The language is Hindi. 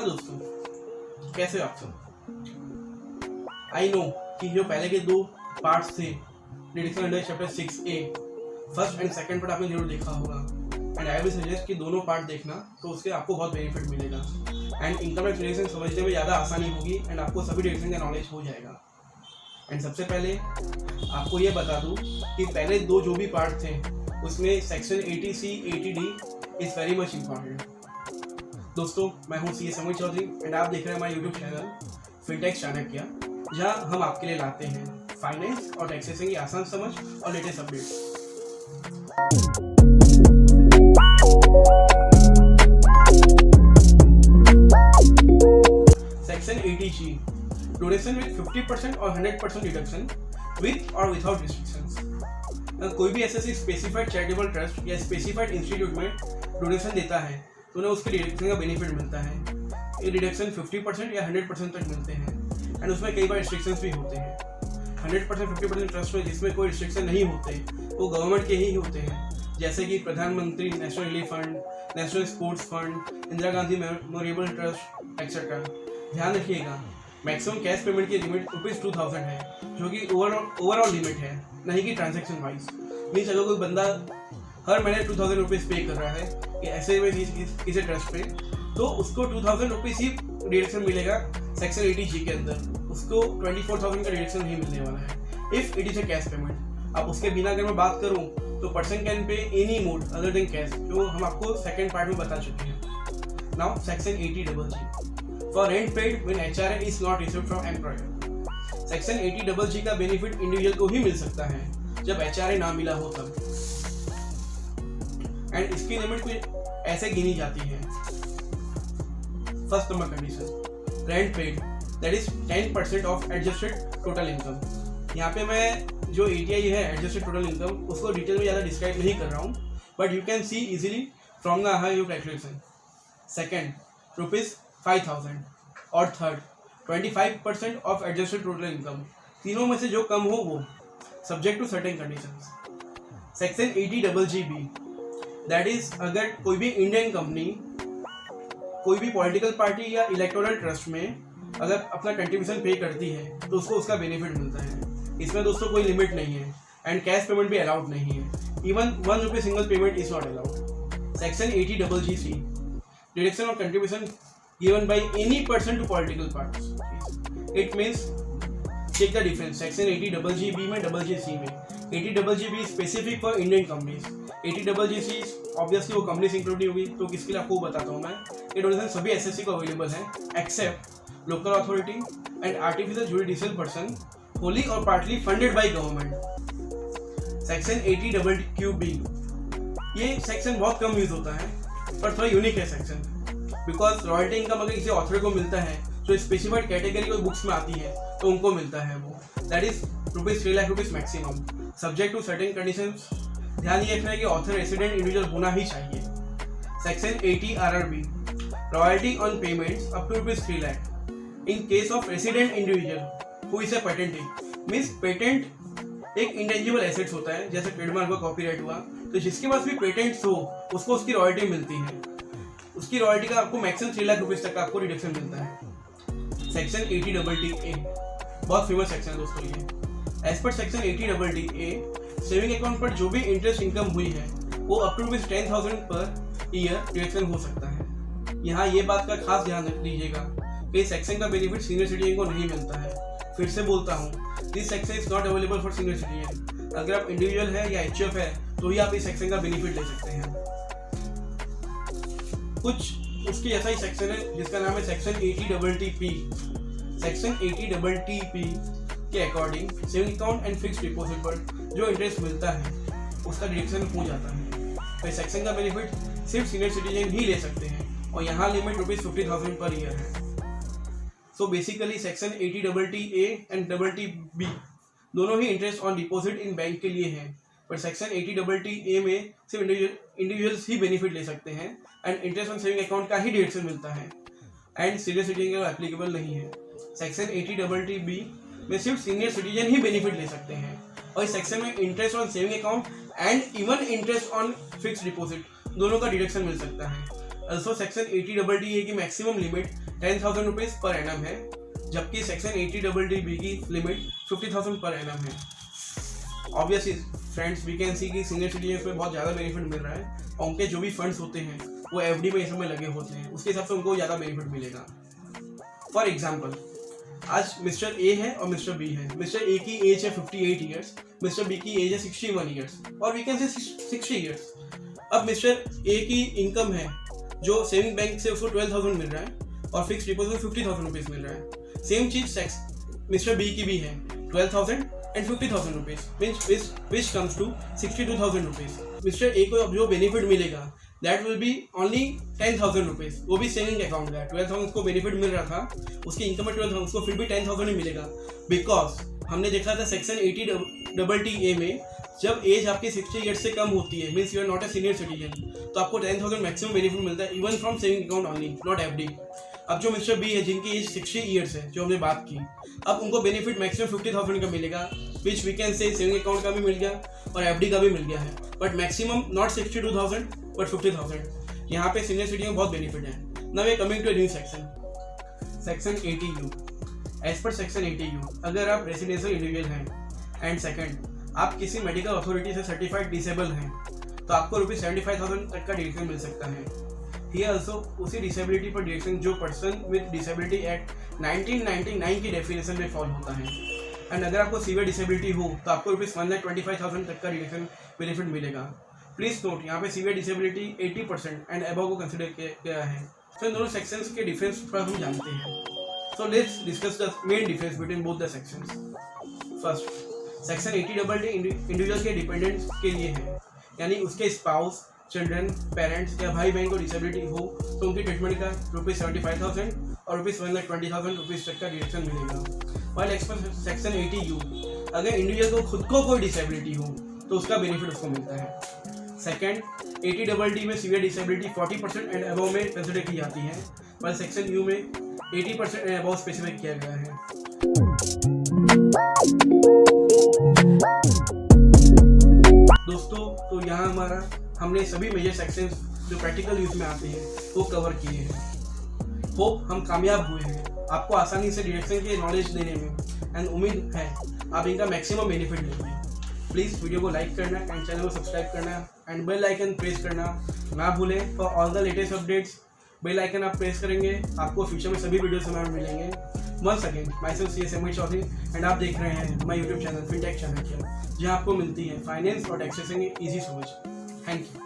दोस्तों, कैसे हो आप सब? आई नो कि जो पहले के दो पार्ट्स थे deduction under chapter 6A, first and second part आपने जरूर देखा होगा एंड आई विल सजेस्ट कि दोनों पार्ट देखना, तो उसके आपको बहुत बेनिफिट मिलेगा एंड इनकम टैक्स डिडक्शन समझने में ज़्यादा आसानी होगी एंड आपको सभी डिडक्शन का नॉलेज हो जाएगा। एंड सबसे पहले आपको ये बता दूँ कि पहले दो जो भी पार्ट थे उसमें section 80C 80D is very much important. दोस्तों, मैं हूँ CA समीर चौधरी एंड आप देख रहे हैं हमारा यूट्यूब चैनल फिनटेक चाणक्य, जहाँ हम आपके लिए लाते हैं फाइनेंस और टैक्सेशन की आसान समझ और latest updates. Section 80G, donation with 50% और 100% डिडक्शन विथ और विदाउट रिस्ट्रिक्शंस। कोई भी ऐसे स्पेसिफाइड चैरिटेबल ट्रस्ट या स्पेसिफाइड इंस्टीट्यूट में डोनेशन देता है तो उन्हें उसके डिडक्शन का बेनिफिट मिलता है। ये डिडक्शन 50% या 100% तक मिलते हैं एंड उसमें कई बार रिस्ट्रिक्शंस भी होते हैं। 100% 50% ट्रस्ट में जिसमें कोई रिस्ट्रिक्शन नहीं होते वो गवर्नमेंट के ही होते हैं, जैसे कि प्रधानमंत्री national relief fund, national sports fund, Indira Gandhi memorial trust etcetera. ध्यान रखिएगा, मैक्सिमम कैश पेमेंट की लिमिट ₹2000 है, जो कि ओवरऑल लिमिट है, नहीं कि ट्रांजैक्शन वाइज। मीन्स अगर कोई बंदा हर महीने ₹2000 पे कर रहा है कि ऐसे में किसी ट्रस्ट पे, तो उसको ₹2000 ही डिडक्शन मिलेगा सेक्शन 80G के अंदर। उसको 24,000 का डिडक्शन नहीं मिलने वाला है if it is a cash payment. अब उसके बिना अगर मैं बात करूं तो person can pay any mode other than cash, जो हम आपको सेकंड पार्ट में बता चुके हैं। Now section 80G for rent paid when HRA is not received from employer. Section 80G का बेनिफिट इंडिविजुअल को ही मिल सकता है जब HRA ना मिला हो तब, एंड इसकी लिमिट कुछ ऐसे गिनी जाती है। First number condition, rent paid that is 10% of adjusted total income. यहाँ पे मैं जो ATI है एडजस्टेड टोटल इनकम, उसको डिटेल में ज़्यादा डिस्क्राइब नहीं कर रहा हूँ, but you can see easily from the high your calculation. Second, ₹5000 और third 25% of adjusted total income. तीनों में से जो कम हो वो, subject to certain conditions. Section 80GB that is अगर कोई भी इंडियन कंपनी कोई भी पॉलिटिकल पार्टी या इलेक्टोरल ट्रस्ट में अगर अपना कंट्रीब्यूशन पे करती है तो उसको उसका बेनिफिट मिलता है। इसमें दोस्तों कोई लिमिट नहीं है एंड कैश पेमेंट भी अलाउड नहीं है। Even ₹1 single payment is not allowed. Section 80GC, deduction और contribution given by any person to political parties. It means check the difference section 80GB में, GC में। 80GB specific for Indian companies. 80GC ऑब्वियसली वो कंपनीज इंक्लूड नहीं होगी, तो किसके लिए आपको बताता हूँ मैं। ये डोनेशन सभी SSC को अवेलेबल है except local authority and artificial judicial person wholly और partly funded by government. Section 80QB, ये सेक्शन बहुत कम यूज होता है पर थोड़ा यूनिक है सेक्शन, बिकॉज रॉयल्टी इनकम अगर किसी ऑथर को मिलता है जो स्पेसिफाइड कैटेगरी को बुक्स में आती है तो उनको मिलता है वो, that is ₹3 lakh maximum, subject to certain conditions. ध्यान ये रखना है कि ऑथर रेसिडेंट इंडिविजुअल होना ही चाहिए। Section 80RRB, royalty on payments up to ₹3 lakh in case of resident individual who is a patenting. Means patent एक इंटेंजिबल एसेट्स होता है, जैसे ट्रेडमार्क हुआ, कॉपीराइट हुआ, तो जिसके पास भी पेटेंट्स हो उसको उसकी रॉयल्टी मिलती है। उसकी रॉयल्टी का आपको मैक्सिमम ₹3 लाख तक का आपको रिडक्शन मिलता है। सेक्शन 80AA बहुत फेमस सेक्शन है दोस्तों ये। As per section 80AA, saving account पर जो भी इंटरेस्ट इनकम हुई है वो up to ₹10,000 per year deduction हो सकता है। यहाँ ये बात का खास ध्यान रख लीजिएगा कि सेक्शन का बेनिफिट सीनियर सिटीजन को नहीं मिलता है। फिर से बोलता हूँ, this section is not available for senior citizen. अगर आप इंडिविजुअल है या HF है तो ही आप इस सेक्शन का बेनिफिट ले सकते हैं। कुछ उसकी ऐसा ही सेक्शन है जिसका नाम है सेक्शन 80TP। सेक्शन 80TP के according saving account and fixed deposit पर जो इंटरेस्ट मिलता है उसका डिडक्शन हो जाता है। तो सेक्शन का बेनिफिट सिर्फ सीनियर सिटीजन ही ले सकते हैं और यहाँ लिमिट ₹50,000 पर ईयर है। So basically section 80AA and TTB दोनों ही interest on deposit in bank के लिए हैं, पर सेक्शन 80AA में सिर्फ इंडिविजुअल्स ही बेनिफिट ले सकते हैं and interest on saving account का ही डिडक्शन मिलता है एंड सीनियर सिटीजन का एप्लीकेबल नहीं है। सेक्शन 80TTB में सिर्फ सीनियर सिटीजन ही बेनिफिट ले सकते हैं और इस सेक्शन में interest on saving account and even interest on fixed deposit दोनों का डिडक्शन मिल सकता है। Also section 80AA की maximum limit 10,000 rupees per annum है, जबकि सेक्शन 80DD की लिमिट 50,000 पर एनम है। Obviously friends, we can see कि सीनियर सिटीजन में बहुत ज़्यादा बेनिफिट मिल रहा है, और उनके जो भी फंड्स होते हैं वो एफडी में इस समय लगे होते हैं, उसके हिसाब से उनको ज़्यादा बेनिफिट मिलेगा। फॉर एग्जाम्पल, आज मिस्टर ए है और मिस्टर बी है। मिस्टर ए की एज है 58 ईयर्स, मिस्टर बी की एज है 61 ईयर्स, और वी कैन से 60 ईयर्स। अब मिस्टर ए की इनकम है जो सेविंग बैंक से उसको 12,000 मिल रहा है और फिक्स डिपॉजिट में 50,000 रुपीज़ मिल रहा है। सेम चीज मिस्टर बी की भी है, 12,000 and 50,000 rupees, which comes to 62,000 rupees. Mister A को अब जो बेनिफिट मिलेगा that will be only 10,000 rupees, वो भी सेविंग अकाउंट का है। 12,000 को बेनिफिट मिल रहा था, उसकी इनकम है 12,000, उसको फिर भी 10,000 ही मिलेगा, बिकॉज हमने देखा था सेक्शन 80DD में जब एज आपकी 60 ईयर्स से कम होती है, means you are not a senior citizen, तो आपको 10,000 मैक्सिमम बेनिफिट मिलता है, even from saving account only, not FD. अब जो मिस्टर बी है जिनकी एज 60 ईयर्स है, जो हमने बात की, अब उनको बेनिफिट मैक्सिमम 50,000 का मिलेगा, which we can say saving account का भी मिल गया और एफडी का भी मिल गया है, बट मैक्सिमम नॉट 62,000 बट 50,000। यहाँ पे सीनियर सिटीजन बहुत बेनिफिट है। Now we coming to new section 80U। As per section 80U, अगर आप रेसिडेंशियल इंडिविजुअल हैं एंड सेकंड आप किसी मेडिकल अथॉरिटी से सर्टिफाइड डिसेबल हैं, तो आपको ₹75,000 तक का डिडक्शन मिल सकता है। हियर ऑल्सो उसी डिसेबिलिटी पर डिडक्शन जो पर्सन विद डिसेबिलिटी एक्ट 1999 की डेफिनेशन में फॉल होता है। एंड अगर आपको सीवियर डिसेबिलिटी हो तो आपको ₹1,25,000 तक का डिडक्शन बेनिफिट मिलेगा। प्लीज नोट, यहाँ पे सीवियर डिसेबिलिटी 80% एंड अबव को कंसिडर किया गया है। तो इन दोनों सेक्शंस के डिफरेंस पर हम जानते हैं। So let's discuss the main difference between both the sections. First, section 80DD individual के डिपेंडेंट्स के लिए है, यानी उसके स्पाउस, चिल्ड्रन, पेरेंट्स या भाई बहन को डिसेबिलिटी हो तो उनकी ट्रीटमेंट का ₹75,000 और ₹1,20,000 तक का डिडक्शन मिलेगा। While as per section 80U, अगर इंडिविजुअल को खुद को कोई डिसेबिलिटी हो तो उसका बेनिफिट उसको मिलता है। सेकेंड, 80DD में सीवियर डिसेबिलिटी 40% एंड अबव में कंसिडर की जाती है, वाइल सेक्शन यू में 80% एंड अबव स्पेसिफाई किया गया है। दोस्तों, तो यहाँ हमने सभी मेजर सेक्शंस जो प्रैक्टिकल यूज में आते हैं वो कवर किए हैं। होप हम कामयाब हुए हैं आपको आसानी से डिडक्शन की नॉलेज देने में, एंड उम्मीद है आप इनका मैक्सिमम बेनिफिट लेंगे। प्लीज़ वीडियो को लाइक करना एंड चैनल को सब्सक्राइब करना एंड बेल आइकन प्रेस करना ना भूलें। For all the latest updates bell icon आप प्रेस करेंगे, आपको फ्यूचर में सभी वीडियोस हमें मिलेंगे। Once again myself CS Amit Chaudhary and आप देख रहे हैं my YouTube channel fintech channel, जहां आपको मिलती है फाइनेंस और टैक्सेशन की ईजी समझ। Thank you.